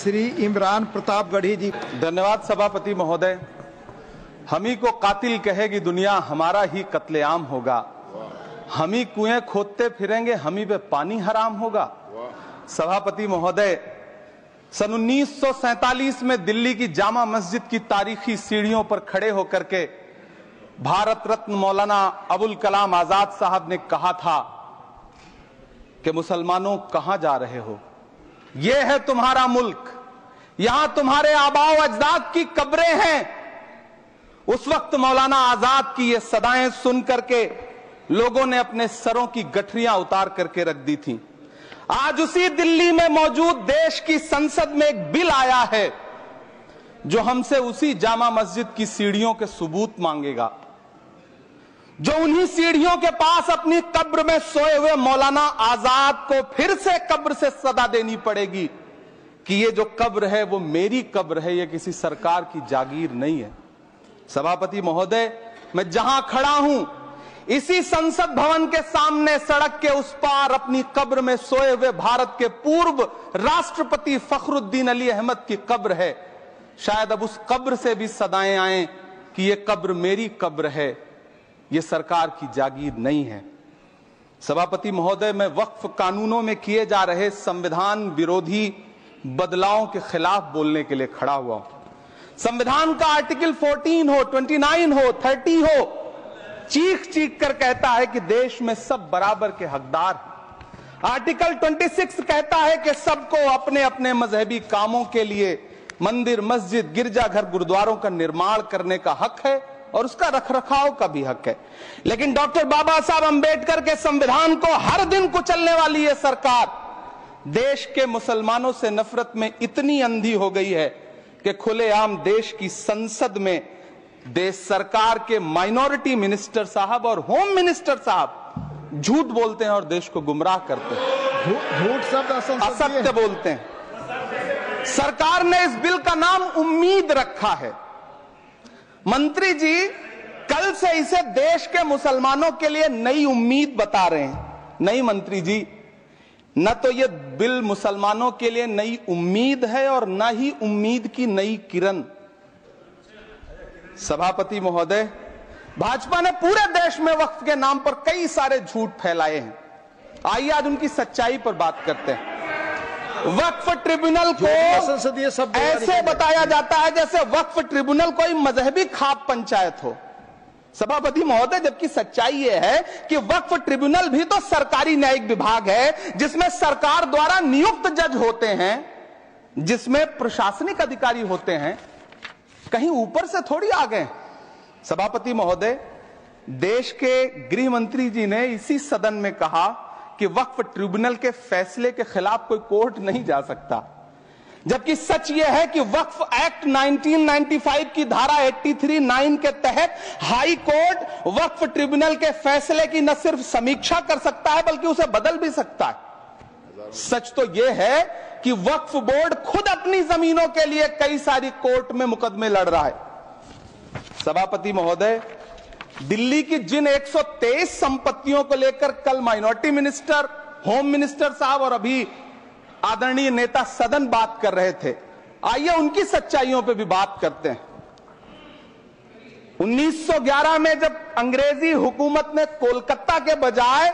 श्री इमरान प्रतापगढ़ी जी। धन्यवाद सभापति महोदय। हम ही को कातिल कहेगी दुनिया, हमारा ही कत्लेआम होगा। हम ही कुएं खोदते फिरेंगे, हम ही पे पानी हराम होगा। सभापति महोदय, सन 1947 में दिल्ली की जामा मस्जिद की तारीखी सीढ़ियों पर खड़े होकर के भारत रत्न मौलाना अबुल कलाम आजाद साहब ने कहा था कि मुसलमानों कहां जा रहे हो, यह है तुम्हारा मुल्क, यहां तुम्हारे आबाओ अजदाद की कब्रें हैं। उस वक्त मौलाना आजाद की ये सदाएं सुन करके लोगों ने अपने सरों की गठरियां उतार करके रख दी थी। आज उसी दिल्ली में मौजूद देश की संसद में एक बिल आया है जो हमसे उसी जामा मस्जिद की सीढ़ियों के सबूत मांगेगा, जो उन्हीं सीढ़ियों के पास अपनी कब्र में सोए हुए मौलाना आजाद को फिर से कब्र से सदा देनी पड़ेगी कि ये जो कब्र है वो मेरी कब्र है, ये किसी सरकार की जागीर नहीं है। सभापति महोदय, मैं जहां खड़ा हूं इसी संसद भवन के सामने सड़क के उस पार अपनी कब्र में सोए हुए भारत के पूर्व राष्ट्रपति फखरुद्दीन अली अहमद की कब्र है। शायद अब उस कब्र से भी सदाएं आए कि ये कब्र मेरी कब्र है, ये सरकार की जागीर नहीं है। सभापति महोदय, मैं वक्फ कानूनों में किए जा रहे संविधान विरोधी बदलावों के खिलाफ बोलने के लिए खड़ा हुआ हूं। संविधान का आर्टिकल 14 हो, 29 हो, 30 हो, चीख चीख कर कहता है कि देश में सब बराबर के हकदार हैं। आर्टिकल 26 कहता है कि सबको अपने अपने मजहबी कामों के लिए मंदिर, मस्जिद, गिरजाघर, गुरुद्वारों का निर्माण करने का हक है और उसका रखरखाव का भी हक है। लेकिन डॉक्टर बाबा साहब अंबेडकर के संविधान को हर दिन कुचलने वाली ये सरकार देश के मुसलमानों से नफरत में इतनी अंधी हो गई है कि खुलेआम देश की संसद में देश सरकार के माइनॉरिटी मिनिस्टर साहब और होम मिनिस्टर साहब झूठ बोलते हैं और देश को गुमराह करते हैं, झूठ शब्द असत्य बोलते हैं। सरकार ने इस बिल का नाम उम्मीद रखा है। मंत्री जी कल से इसे देश के मुसलमानों के लिए नई उम्मीद बता रहे हैं। नहीं मंत्री जी, न तो यह बिल मुसलमानों के लिए नई उम्मीद है और न ही उम्मीद की नई किरण। सभापति महोदय, भाजपा ने पूरे देश में वक्फ के नाम पर कई सारे झूठ फैलाए हैं। आइए आज उनकी सच्चाई पर बात करते हैं। वक्फ ट्रिब्यूनल को ऐसे बताया जाता है जैसे वक्फ ट्रिब्यूनल कोई मजहबी खाप पंचायत हो। सभापति महोदय, जबकि सच्चाई यह है कि वक्फ ट्रिब्यूनल भी तो सरकारी न्यायिक विभाग है जिसमें सरकार द्वारा नियुक्त जज होते हैं, जिसमें प्रशासनिक अधिकारी होते हैं, कहीं ऊपर से थोड़ी आ गए। सभापति महोदय, देश के गृह मंत्री जी ने इसी सदन में कहा कि वक्फ ट्रिब्यूनल के फैसले के खिलाफ कोई कोर्ट नहीं जा सकता, जबकि सच यह है कि वक्फ एक्ट 1995 की धारा 83(9) के तहत हाई कोर्ट वक्फ ट्रिब्यूनल के फैसले की न सिर्फ समीक्षा कर सकता है बल्कि उसे बदल भी सकता है। सच तो यह है कि वक्फ बोर्ड खुद अपनी जमीनों के लिए कई सारी कोर्ट में मुकदमे लड़ रहा है। सभापति महोदय, दिल्ली की जिन 123 संपत्तियों को लेकर कल माइनॉरिटी मिनिस्टर, होम मिनिस्टर साहब और अभी आदरणीय नेता सदन बात कर रहे थे, आइए उनकी सच्चाइयों पे भी बात करते हैं। 1911 में जब अंग्रेजी हुकूमत ने कोलकाता के बजाय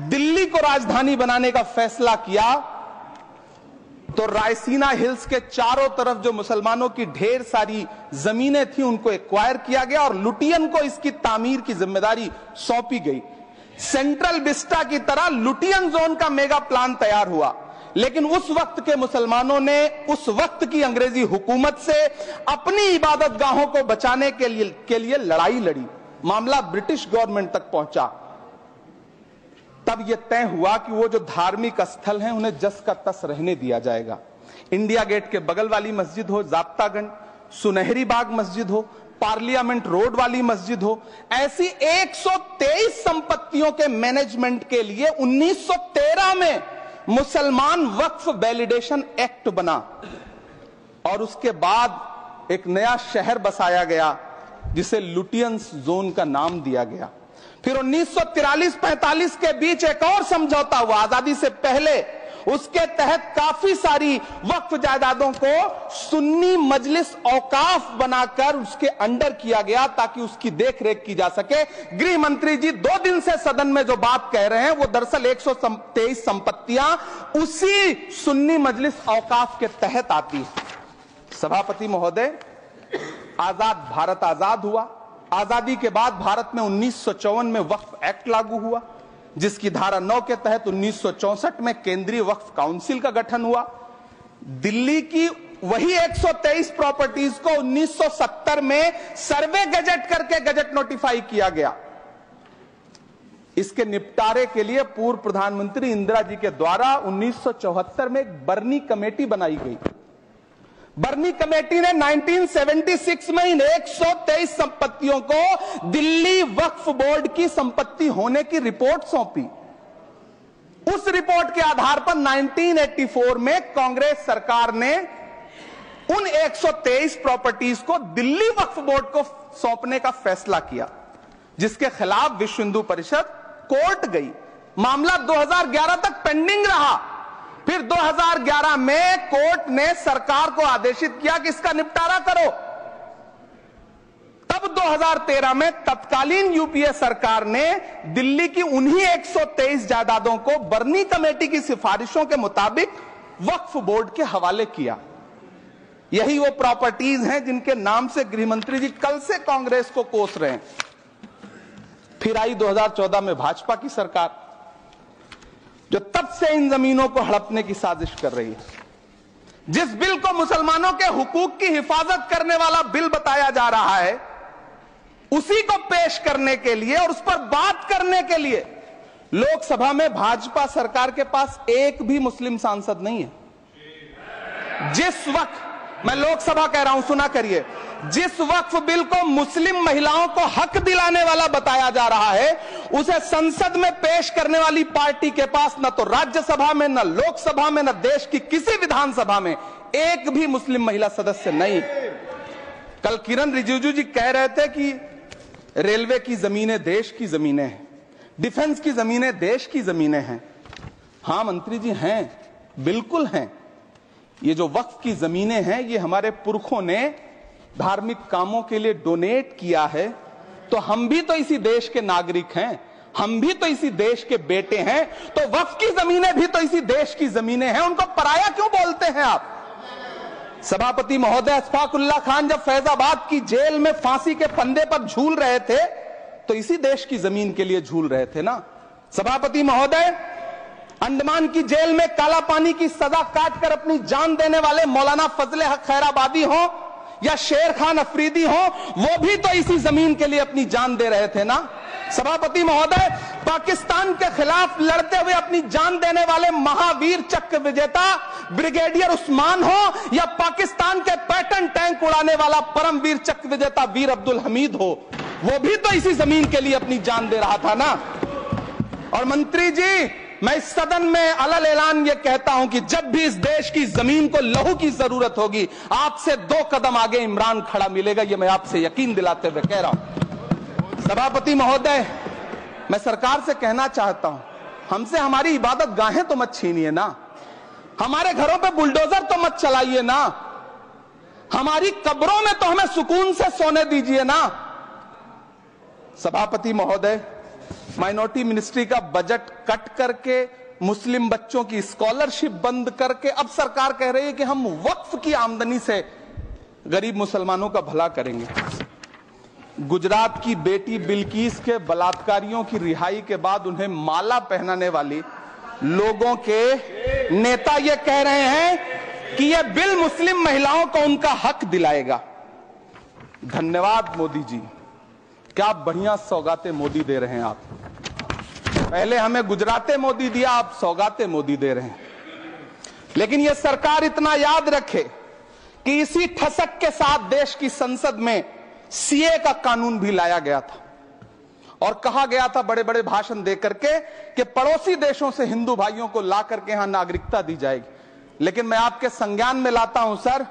दिल्ली को राजधानी बनाने का फैसला किया तो रायसीना हिल्स के चारों तरफ जो मुसलमानों की ढेर सारी जमीनें थी उनको एक्वायर किया गया और लुटियन को इसकी तामीर की जिम्मेदारी सौंपी गई। सेंट्रल विस्टा की तरह लुटियन जोन का मेगा प्लान तैयार हुआ, लेकिन उस वक्त के मुसलमानों ने उस वक्त की अंग्रेजी हुकूमत से अपनी इबादत गाहों को बचाने के लिए लड़ाई लड़ी। मामला ब्रिटिश गवर्नमेंट तक पहुंचा। तब यह तय हुआ कि वो जो धार्मिक स्थल हैं उन्हें जस का तस रहने दिया जाएगा। इंडिया गेट के बगल वाली मस्जिद हो, जाब्तागंज, सुनहरी बाग मस्जिद हो, पार्लियामेंट रोड वाली मस्जिद हो, ऐसी 123 संपत्तियों के मैनेजमेंट के लिए 1913 में मुसलमान वक्फ वैलिडेशन एक्ट बना और उसके बाद एक नया शहर बसाया गया जिसे लुटियंस जोन का नाम दिया गया। फिर 1943-45 के बीच एक और समझौता हुआ आजादी से पहले उसके तहत काफी सारी वक्फ जायदादों को सुन्नी मजलिस औकाफ बनाकर उसके अंडर किया गया ताकि उसकी देखरेख की जा सके। गृह मंत्री जी 2 दिन से सदन में जो बात कह रहे हैं वो दरअसल 123 संपत्तियां उसी सुन्नी मजलिस औकाफ के तहत आती है। सभापति महोदय, आजाद भारत आजाद हुआ। आजादी के बाद भारत में 1954 में वक्फ एक्ट लागू हुआ, जिसकी धारा 9 के तहत 1964 में केंद्रीय वक्फ काउंसिल का गठन हुआ। दिल्ली की वही 123 प्रॉपर्टीज को 1970 में सर्वे गजट करके गजट नोटिफाई किया गया। इसके निपटारे के लिए पूर्व प्रधानमंत्री इंदिरा जी के द्वारा 1974 में एक बर्नी कमेटी बनाई गई। बर्नी कमेटी ने 1976 में इन 123 संपत्तियों को दिल्ली वक्फ बोर्ड की संपत्ति होने की रिपोर्ट सौंपी। उस रिपोर्ट के आधार पर 1984 में कांग्रेस सरकार ने उन 123 प्रॉपर्टीज को दिल्ली वक्फ बोर्ड को सौंपने का फैसला किया, जिसके खिलाफ विश्व हिंदू परिषद कोर्ट गई। मामला 2011 तक पेंडिंग रहा। फिर 2011 में कोर्ट ने सरकार को आदेशित किया कि इसका निपटारा करो। तब 2013 में तत्कालीन यूपीए सरकार ने दिल्ली की उन्हीं 123 जायदादों को बर्नी कमेटी की सिफारिशों के मुताबिक वक्फ बोर्ड के हवाले किया। यही वो प्रॉपर्टीज हैं जिनके नाम से गृह मंत्री जी कल से कांग्रेस को कोस रहे हैं। फिर आई 2014 में भाजपा की सरकार, जो तब से इन जमीनों को हड़पने की साजिश कर रही है। जिस बिल को मुसलमानों के हुकूक की हिफाजत करने वाला बिल बताया जा रहा है, उसी को पेश करने के लिए और उस पर बात करने के लिए लोकसभा में भाजपा सरकार के पास एक भी मुस्लिम सांसद नहीं है। जिस वक्त, मैं लोकसभा कह रहा हूं, सुना करिए, जिस वक्फ बिल को मुस्लिम महिलाओं को हक दिलाने वाला बताया जा रहा है, उसे संसद में पेश करने वाली पार्टी के पास न तो राज्यसभा में, न लोकसभा में, न देश की किसी विधानसभा में एक भी मुस्लिम महिला सदस्य नहीं। कल किरण रिजिजू जी कह रहे थे कि रेलवे की जमीनें देश की जमीनें हैं, डिफेंस की जमीनें देश की जमीनें हैं। हां मंत्री जी, हैं, बिल्कुल हैं। ये जो वक्फ की जमीनें हैं, ये हमारे पुरखों ने धार्मिक कामों के लिए डोनेट किया है। तो हम भी तो इसी देश के नागरिक हैं, हम भी तो इसी देश के बेटे हैं। तो वक्फ की जमीनें भी तो इसी देश की जमीनें हैं, उनको पराया क्यों बोलते हैं आप? सभापति महोदय, अशफाकुल्लाह खान जब फैजाबाद की जेल में फांसी के फंदे पर झूल रहे थे, तो इसी देश की जमीन के लिए झूल रहे थे ना। सभापति महोदय, अंडमान की जेल में काला पानी की सजा काटकर अपनी जान देने वाले मौलाना फजले हक खैराबादी हो या शेर खान अफरीदी हो, वो भी तो इसी जमीन के लिए अपनी जान दे रहे थे ना। सभापति महोदय, पाकिस्तान के खिलाफ लड़ते हुए अपनी जान देने वाले महावीर चक्र विजेता ब्रिगेडियर उस्मान हो या पाकिस्तान के पैटर्न टैंक उड़ाने वाला परमवीर चक्र विजेता वीर अब्दुल हमीद हो, वो भी तो इसी जमीन के लिए अपनी जान दे रहा था ना। और मंत्री जी, मैं इस सदन में अलल ऐलान ये कहता हूं कि जब भी इस देश की जमीन को लहू की जरूरत होगी, आपसे 2 कदम आगे इमरान खड़ा मिलेगा, ये मैं आपसे यकीन दिलाते हुए कह रहा हूं। सभापति महोदय, मैं सरकार से कहना चाहता हूं, हमसे हमारी इबादत गाहें तो मत छीनिए ना, हमारे घरों पे बुलडोजर तो मत चलाइए ना, हमारी कब्रों में तो हमें सुकून से सोने दीजिए ना। सभापति महोदय, माइनॉरिटी मिनिस्ट्री का बजट कट करके, मुस्लिम बच्चों की स्कॉलरशिप बंद करके अब सरकार कह रही है कि हम वक्फ की आमदनी से गरीब मुसलमानों का भला करेंगे। गुजरात की बेटी बिल्किस के बलात्कारियों की रिहाई के बाद उन्हें माला पहनाने वाली लोगों के नेता ये कह रहे हैं कि यह बिल मुस्लिम महिलाओं को उनका हक दिलाएगा। धन्यवाद मोदी जी, क्या बढ़िया सौगातें मोदी दे रहे हैं आप। पहले हमें गुजराते मोदी दिया, आप सौगातें मोदी दे रहे हैं। लेकिन यह सरकार इतना याद रखे कि इसी ठसक के साथ देश की संसद में सीए का कानून भी लाया गया था और कहा गया था बड़े बड़े भाषण देकर के कि पड़ोसी देशों से हिंदू भाइयों को ला करके यहां नागरिकता दी जाएगी। लेकिन मैं आपके संज्ञान में लाता हूं सर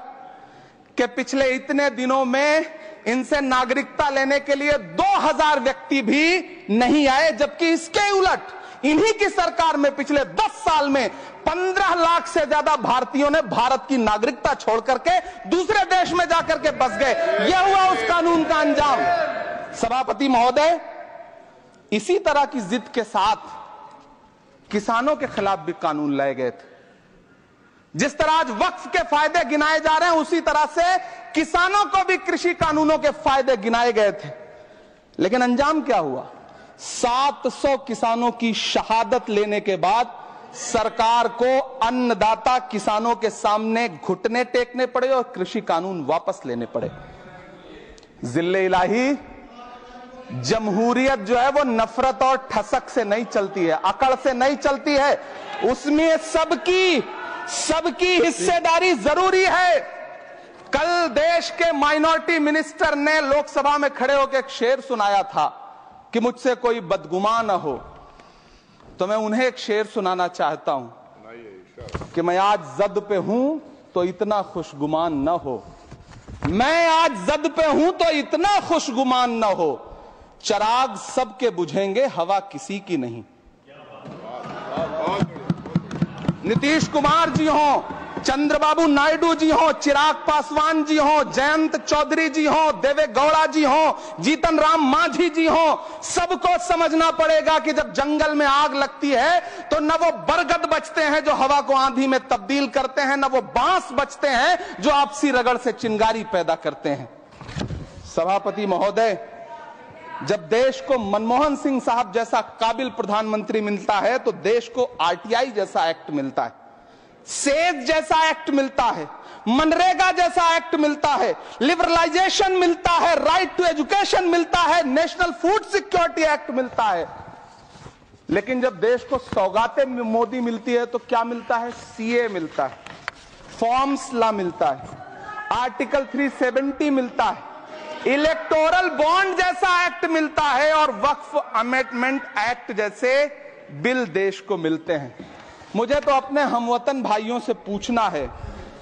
कि पिछले इतने दिनों में इनसे नागरिकता लेने के लिए 2000 व्यक्ति भी नहीं आए, जबकि इसके उलट इन्हीं की सरकार में पिछले 10 साल में 15 लाख से ज्यादा भारतीयों ने भारत की नागरिकता छोड़ करके दूसरे देश में जाकर के बस गए। यह हुआ उस कानून का अंजाम। सभापति महोदय, इसी तरह की जिद के साथ किसानों के खिलाफ भी कानून लाए गए थे। जिस तरह आज वक्फ के फायदे गिनाए जा रहे हैं, उसी तरह से किसानों को भी कृषि कानूनों के फायदे गिनाए गए थे। लेकिन अंजाम क्या हुआ? 700 किसानों की शहादत लेने के बाद सरकार को अन्नदाता किसानों के सामने घुटने टेकने पड़े और कृषि कानून वापस लेने पड़े। जिल्ले इलाही, जमहूरियत जो है वो नफरत और ठसक से नहीं चलती है, अकड़ से नहीं चलती है। उसमें सबकी हिस्सेदारी जरूरी है। कल देश के माइनॉरिटी मिनिस्टर ने लोकसभा में खड़े होकर एक शेर सुनाया था कि मुझसे कोई बदगुमान न हो, तो मैं उन्हें एक शेर सुनाना चाहता हूं कि मैं आज जद पे हूं तो इतना खुशगुमान न हो, मैं आज जद पे हूं तो इतना खुशगुमान न हो, चराग सबके बुझेंगे हवा किसी की नहीं। नीतीश कुमार जी हो, चंद्रबाबू नायडू जी हो, चिराग पासवान जी हो, जयंत चौधरी जी हो, देवे गौड़ा जी हो, जीतन राम मांझी जी हो, सबको समझना पड़ेगा कि जब जंगल में आग लगती है तो न वो बरगद बचते हैं जो हवा को आंधी में तब्दील करते हैं, न वो बांस बचते हैं जो आपसी रगड़ से चिंगारी पैदा करते हैं। सभापति महोदय, जब देश को मनमोहन सिंह साहब जैसा काबिल प्रधानमंत्री मिलता है तो देश को आरटीआई जैसा एक्ट मिलता है, सेज जैसा एक्ट मिलता है, मनरेगा जैसा एक्ट मिलता है, लिबरलाइजेशन मिलता है, राइट टू एजुकेशन मिलता है, नेशनल फूड सिक्योरिटी एक्ट मिलता है। लेकिन जब देश को सौगातें मोदी मिलती है तो क्या मिलता है? सीए मिलता है, फॉर्म्स लॉ मिलता है, आर्टिकल 370 मिलता है, इलेक्टोरल बॉन्ड जैसा एक्ट मिलता है और वक्फ अमेंडमेंट एक्ट जैसे बिल देश को मिलते हैं। मुझे तो अपने हमवतन भाइयों से पूछना है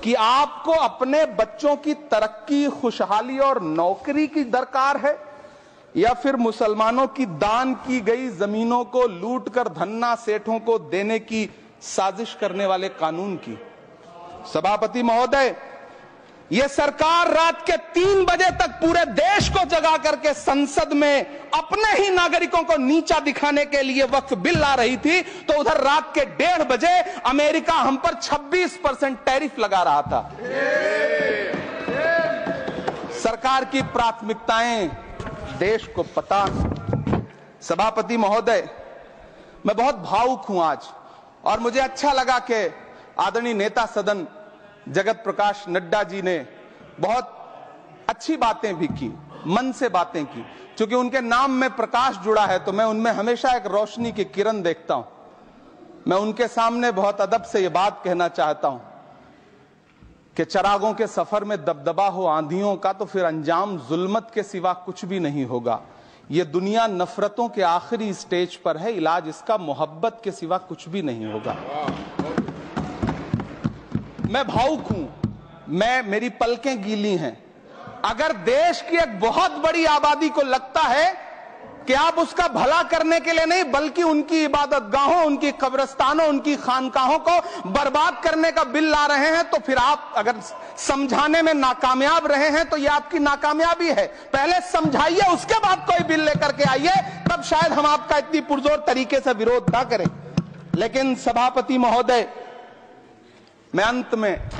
कि आपको अपने बच्चों की तरक्की, खुशहाली और नौकरी की दरकार है या फिर मुसलमानों की दान की गई जमीनों को लूटकर धन्ना सेठों को देने की साजिश करने वाले कानून की? सभापति महोदय, यह सरकार रात के 3 बजे तक पूरे देश को जगा करके संसद में अपने ही नागरिकों को नीचा दिखाने के लिए वक्फ बिल ला रही थी, तो उधर रात के 1:30 बजे अमेरिका हम पर 26% टैरिफ लगा रहा था। सरकार की प्राथमिकताएं देश को पता। सभापति महोदय, मैं बहुत भावुक हूं आज, और मुझे अच्छा लगा कि आदरणीय नेता सदन जगत प्रकाश नड्डा जी ने बहुत अच्छी बातें भी की, मन से बातें की। क्योंकि उनके नाम में प्रकाश जुड़ा है तो मैं उनमें हमेशा एक रोशनी की किरण देखता हूं। मैं उनके सामने बहुत अदब से यह बात कहना चाहता हूं कि चरागों के सफर में दबदबा हो आंधियों का तो फिर अंजाम जुल्मत के सिवा कुछ भी नहीं होगा। यह दुनिया नफरतों के आखिरी स्टेज पर है, इलाज इसका मोहब्बत के सिवा कुछ भी नहीं होगा। मैं भावुक हूं, मेरी पलकें गीली हैं। अगर देश की एक बहुत बड़ी आबादी को लगता है कि आप उसका भला करने के लिए नहीं बल्कि उनकी इबादतगाहों, उनकी कब्रिस्तानों, उनकी खानकाहों को बर्बाद करने का बिल ला रहे हैं, तो फिर आप अगर समझाने में नाकामयाब रहे हैं तो यह आपकी नाकामयाबी है। पहले समझाइए, उसके बाद कोई बिल लेकर के आइए, तब शायद हम आपका इतनी पुरजोर तरीके से विरोध ना करें। लेकिन सभापति महोदय, मैं अंत में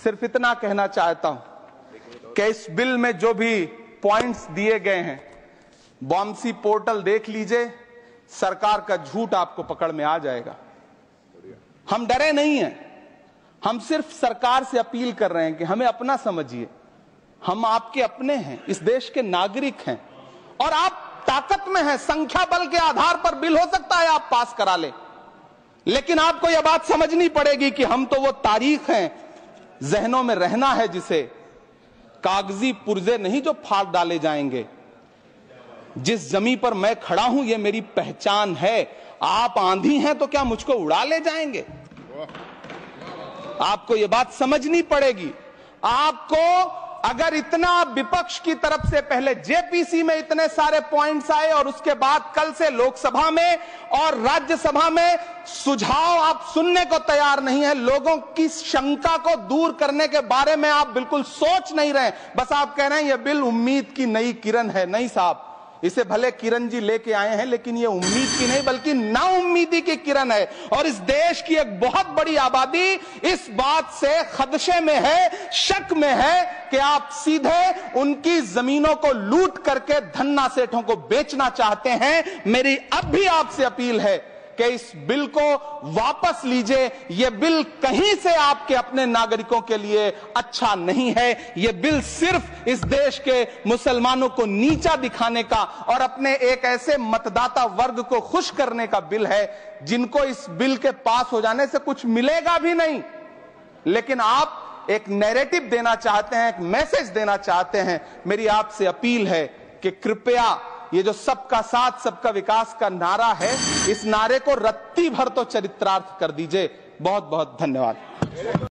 सिर्फ इतना कहना चाहता हूं कि इस बिल में जो भी पॉइंट्स दिए गए हैं, बॉम्सी पोर्टल देख लीजिए, सरकार का झूठ आपको पकड़ में आ जाएगा। हम डरे नहीं हैं, हम सिर्फ सरकार से अपील कर रहे हैं कि हमें अपना समझिए। हम आपके अपने हैं, इस देश के नागरिक हैं और आप ताकत में हैं। संख्या बल के आधार पर बिल हो सकता है आप पास करा लें, लेकिन आपको यह बात समझनी पड़ेगी कि हम तो वो तारीख हैं, जहनों में रहना है जिसे कागजी पुर्जे नहीं जो फाड़ डाले जाएंगे। जिस जमीन पर मैं खड़ा हूं ये मेरी पहचान है। आप आंधी हैं तो क्या मुझको उड़ा ले जाएंगे? आपको यह बात समझनी पड़ेगी। आपको अगर इतना विपक्ष की तरफ से पहले जेपीसी में इतने सारे पॉइंट्स आए और उसके बाद कल से लोकसभा में और राज्यसभा में सुझाव आप सुनने को तैयार नहीं है, लोगों की शंका को दूर करने के बारे में आप बिल्कुल सोच नहीं रहे, बस आप कह रहे हैं यह बिल उम्मीद की नई किरण है। नहीं साहब, इसे भले किरण जी लेके आए हैं, लेकिन ये उम्मीद की नहीं बल्कि नाउम्मीदी की किरण है। और इस देश की एक बहुत बड़ी आबादी इस बात से खदशे में है, शक में है कि आप सीधे उनकी जमीनों को लूट करके धन्ना सेठों को बेचना चाहते हैं। मेरी अब भी आपसे अपील है कि इस बिल को वापस लीजिए। यह बिल कहीं से आपके अपने नागरिकों के लिए अच्छा नहीं है। यह बिल सिर्फ इस देश के मुसलमानों को नीचा दिखाने का और अपने एक ऐसे मतदाता वर्ग को खुश करने का बिल है जिनको इस बिल के पास हो जाने से कुछ मिलेगा भी नहीं। लेकिन आप एक नैरेटिव देना चाहते हैं, एक मैसेज देना चाहते हैं। मेरी आपसे अपील है कि कृपया ये जो सबका साथ सबका विकास का नारा है, इस नारे को रत्ती भर तो चरित्रार्थ कर दीजिए। बहुत बहुत धन्यवाद।